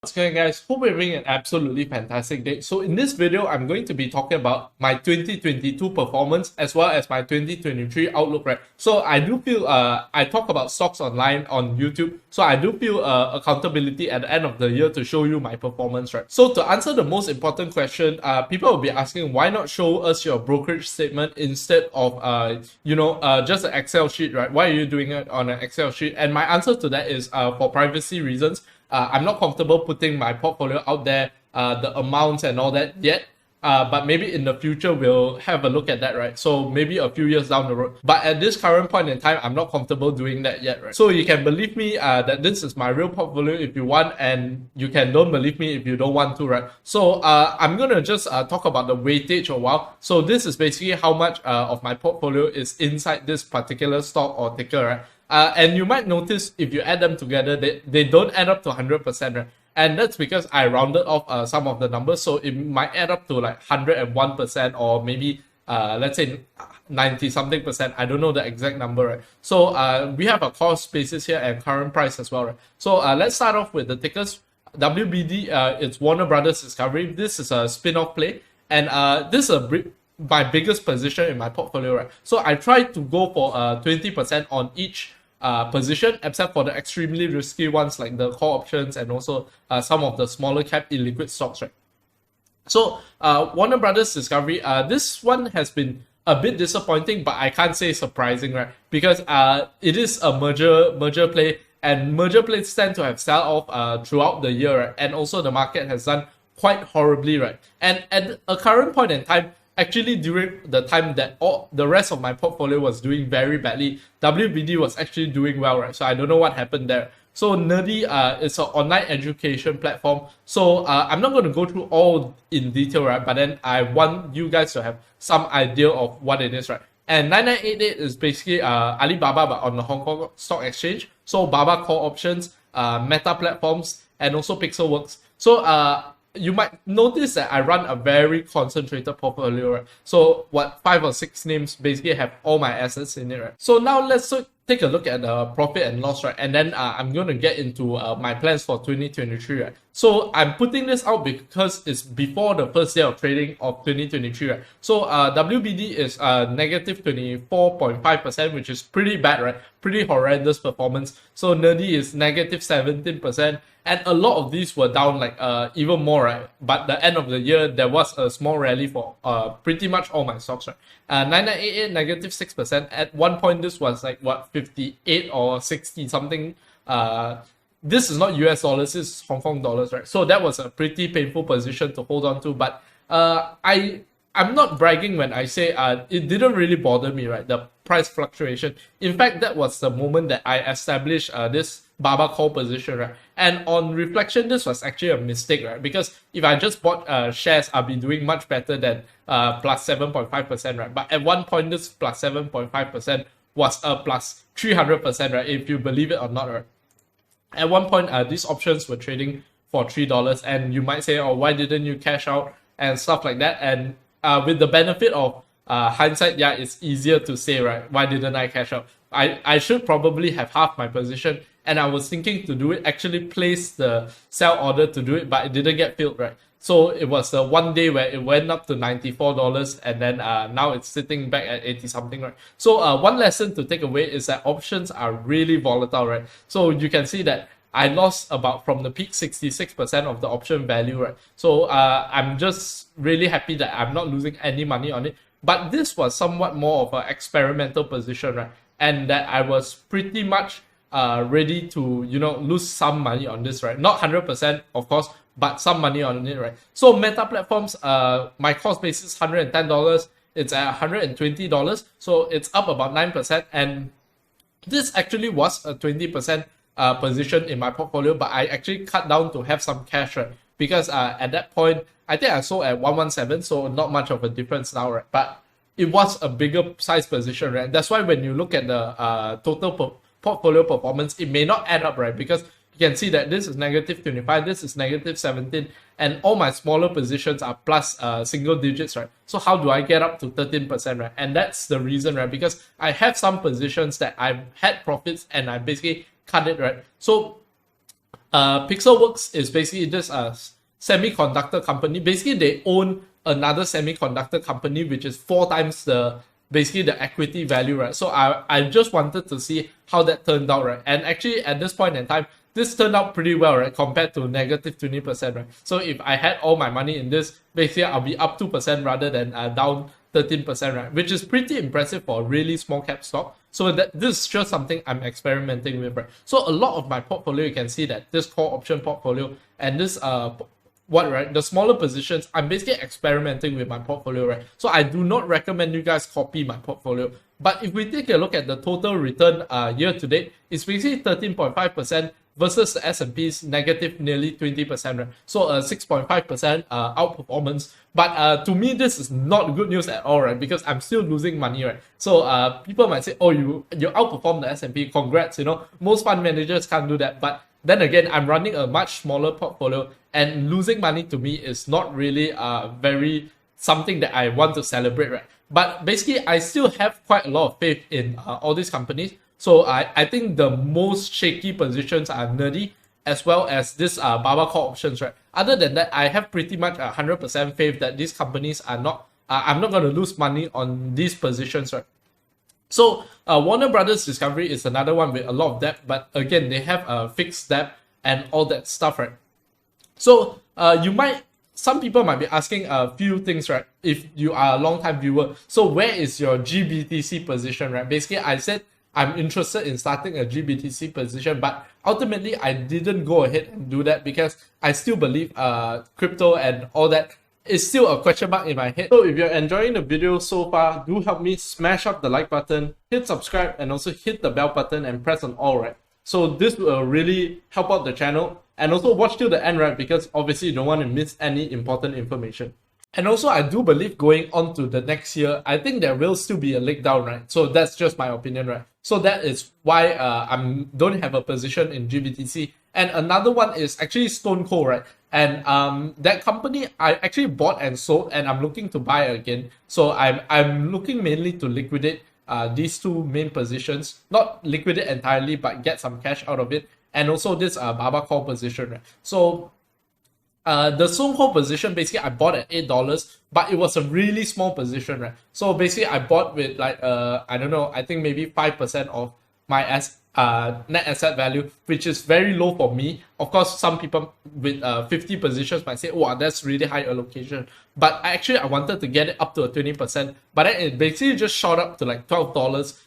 What's going on, guys? Hope you're having an absolutely fantastic day. So in this video, I'm going to be talking about my 2022 performance as well as my 2023 outlook, right? So I do feel I talk about stocks online on YouTube, so I do feel accountability at the end of the year to show you my performance, right? So to answer the most important question, people will be asking, why not show us your brokerage statement instead of just an Excel sheet, right? Why are you doing it on an Excel sheet? And my answer to that is for privacy reasons. I'm not comfortable putting my portfolio out there, the amounts and all that yet. But maybe in the future we'll have a look at that, right? So maybe a few years down the road. But at this current point in time, I'm not comfortable doing that yet, right? So you can believe me that this is my real portfolio if you want, and you can don't believe me if you don't want to, right? So I'm gonna just talk about the weightage a while. So this is basically how much of my portfolio is inside this particular stock or ticker, right? And you might notice if you add them together, they don't add up to 100%, right? And that's because I rounded off some of the numbers, so it might add up to like 101% or maybe let's say 90 something percent. I don't know the exact number, right? So we have a cost basis here and current price as well, right? So let's start off with the tickers. WBD, it's Warner Brothers Discovery. This is a spin-off play, and this is my biggest position in my portfolio, right? So I tried to go for 20% on each position, except for the extremely risky ones like the call options and also some of the smaller cap illiquid stocks, right? So Warner Brothers Discovery, this one has been a bit disappointing, but I can't say surprising, right? Because it is a merger play, and merger plays tend to have sell off throughout the year, right? And also the market has done quite horribly, right? And at a current point in time, actually during the time that all the rest of my portfolio was doing very badly, WBD was actually doing well, right? So I don't know what happened there. So Nerdy is an online education platform. So I'm not going to go through all in detail, right? But then I want you guys to have some idea of what it is, right? And 9988 is basically Alibaba, but on the Hong Kong Stock Exchange. So Baba Core Options, Meta Platforms, and also Pixelworks. So you might notice that I run a very concentrated portfolio, right? So what 5 or 6 names basically have all my assets in it, right? So now let's take a look at the profit and loss, right? And then I'm going to get into my plans for 2023, right? So I'm putting this out because it's before the first day of trading of 2023, right? So WBD is negative 24.5%, which is pretty bad, right? Pretty horrendous performance. So Nerdy is negative 17%. And a lot of these were down like even more, right? But the end of the year, there was a small rally for pretty much all my stocks, right? 9988, negative 6%. At one point, this was like, what, 58 or 60 something. This is not US dollars, this is Hong Kong dollars, right? So that was a pretty painful position to hold on to. But I'm not bragging when I say it didn't really bother me, right? The price fluctuation. In fact, that was the moment that I established this Baba call position, right? And on reflection, this was actually a mistake, right? Because if I just bought shares, I'll be doing much better than plus 7.5%, right? But at one point, this plus 7.5% was a plus 300%, right? If you believe it or not, right? At one point, these options were trading for $3, and you might say, oh, why didn't you cash out and stuff like that? And with the benefit of hindsight, yeah, it's easier to say, right? Why didn't I cash out? I should probably have half my position, and I was thinking to do it, actually place the sell order to do it, but it didn't get filled, right? So it was the one day where it went up to $94, and then now it's sitting back at 80 something, right? So one lesson to take away is that options are really volatile, right? So you can see that I lost about from the peak 66% of the option value, right? So I'm just really happy that I'm not losing any money on it. But this was somewhat more of an experimental position, right? And that I was pretty much ready to, lose some money on this, right? Not 100%, of course, but some money on it, right? So Meta Platforms, my cost base is $110. It's at $120. So it's up about 9%. And this actually was a 20% position in my portfolio, but I actually cut down to have some cash, right? Because at that point, I think I sold at 117, so not much of a difference now, right? But it was a bigger size position, right? That's why when you look at the total portfolio performance, it may not add up, right? Because you can see that this is negative 25, this is negative 17, and all my smaller positions are plus single digits, right? So how do I get up to 13%, right? And that's the reason, right? Because I have some positions that I've had profits and I basically cut it, right? So Pixelworks is basically just a semiconductor company. Basically, they own another semiconductor company, which is 4 times the basically the equity value, right? So I just wanted to see how that turned out, right? And actually, at this point in time, this turned out pretty well, right? Compared to negative 20%, right? So if I had all my money in this, basically I'll be up 2% rather than down 13%, right? Which is pretty impressive for a really small cap stock. So this is just something I'm experimenting with, right? So a lot of my portfolio, you can see that this call option portfolio and this the smaller positions, I'm basically experimenting with my portfolio, right? So I do not recommend you guys copy my portfolio. But if we take a look at the total return year to date, it's basically 13.5% versus the S&P's negative nearly 20%, right? So a 6.5% outperformance. But to me, this is not good news at all, right? Because I'm still losing money, right? So people might say, oh, you outperformed the S&P, congrats, most fund managers can't do that. But then again, I'm running a much smaller portfolio, and losing money to me is not really very something that I want to celebrate, right? But basically, I still have quite a lot of faith in all these companies. So I think the most shaky positions are Nerdy, as well as this Baba call options, right? Other than that, I have pretty much 100% faith that these companies are not, I'm not going to lose money on these positions, right? So Warner Brothers Discovery is another one with a lot of debt, but again, they have a fixed debt and all that stuff, right? So some people might be asking a few things, right? If you are a long-time viewer, so where is your GBTC position, right? Basically, I said I'm interested in starting a GBTC position, but ultimately I didn't go ahead and do that because I still believe crypto and all that is still a question mark in my head. So if you're enjoying the video so far, do help me smash up the like button, hit subscribe, and also hit the bell button and press on all, right? So this will really help out the channel. And also watch till the end, right? Because obviously you don't want to miss any important information. And also, I do believe going on to the next year, I think there will still be a leg down, right? So that's just my opinion, right? So that is why I don't have a position in GBTC. And another one is actually Stone Cold, right? And that company I actually bought and sold, and I'm looking to buy again. So I'm looking mainly to liquidate these two main positions, not liquidate entirely, but get some cash out of it. And also this Baba call position, right? So the Stone Cold position, basically I bought at $8, but it was a really small position, right? So basically I bought with like I don't know, I think maybe 5% of my net asset value, which is very low for me. Of course, some people with 50 positions might say, wow, that's really high allocation. But I wanted to get it up to a 20%, but then it basically just shot up to like $12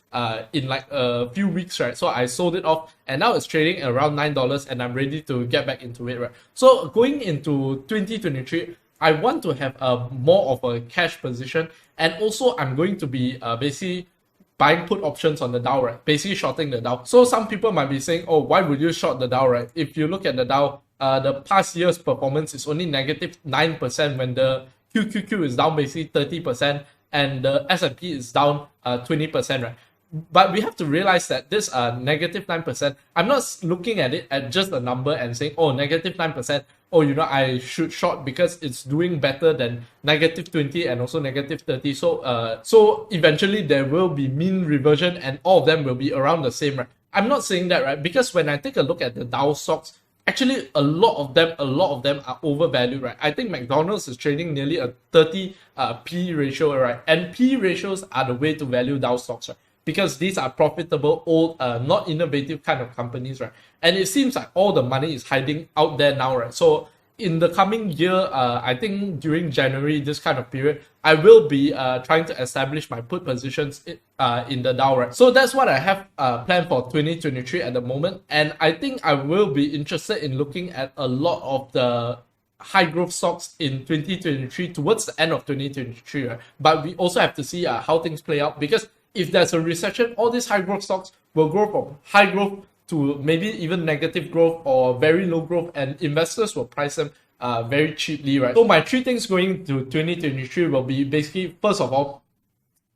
in like a few weeks, right? So I sold it off, and now it's trading around $9, and I'm ready to get back into it, right? So going into 2023, I want to have more of a cash position, and also I'm going to be basically buying put options on the Dow, right? Basically shorting the Dow. So some people might be saying, oh, why would you short the Dow, right? If you look at the Dow, the past year's performance is only negative 9% when the QQQ is down basically 30% and the S&P is down 20%, right? But we have to realize that this negative 9%, I'm not looking at it at just a number and saying, oh, negative 9%, oh, I should short because it's doing better than negative 20 and also negative 30. So eventually there will be mean reversion and all of them will be around the same, right? I'm not saying that, right? Because when I take a look at the Dow stocks, actually a lot of them are overvalued, right? I think McDonald's is trading nearly a 30 P ratio, right? And P ratios are the way to value Dow stocks, right? Because these are profitable, old, not innovative kind of companies, right? And it seems like all the money is hiding out there now, right? So in the coming year, I think during January, this kind of period, I will be trying to establish my put positions in the Dow, right? So that's what I have planned for 2023 at the moment. And I think I will be interested in looking at a lot of the high growth stocks in 2023 towards the end of 2023, right? But we also have to see how things play out, because if there's a recession, all these high growth stocks will grow from high growth to maybe even negative growth or very low growth, and investors will price them very cheaply, right? So my three things going to 2023 will be basically, first of all,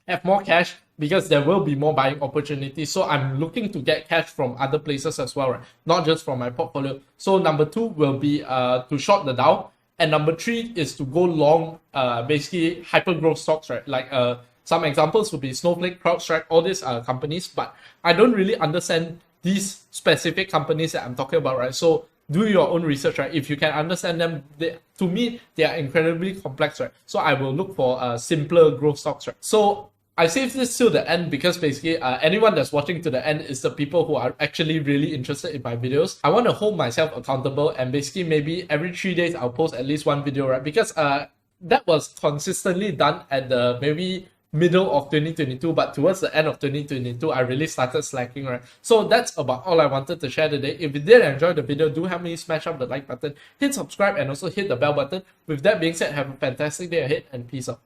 have more cash, because there will be more buying opportunities. So I'm looking to get cash from other places as well, right? Not just from my portfolio. So number two will be to short the Dow. And number three is to go long basically hyper growth stocks, right? Like some examples would be Snowflake, CrowdStrike, all these companies, but I don't really understand these specific companies that I'm talking about, right? So do your own research, right? If you can understand them, to me, they are incredibly complex, right? So I will look for simpler growth stocks, right? So I saved this till the end because basically anyone that's watching to the end is the people who are actually really interested in my videos. I want to hold myself accountable, and basically maybe every 3 days I'll post at least one video, right? Because that was consistently done at the maybe middle of 2022, but towards the end of 2022 I really started slacking, right? So that's about all I wanted to share today. If you did enjoy the video, do help me smash up the like button, hit subscribe, and also hit the bell button. With that being said, have a fantastic day ahead and peace out.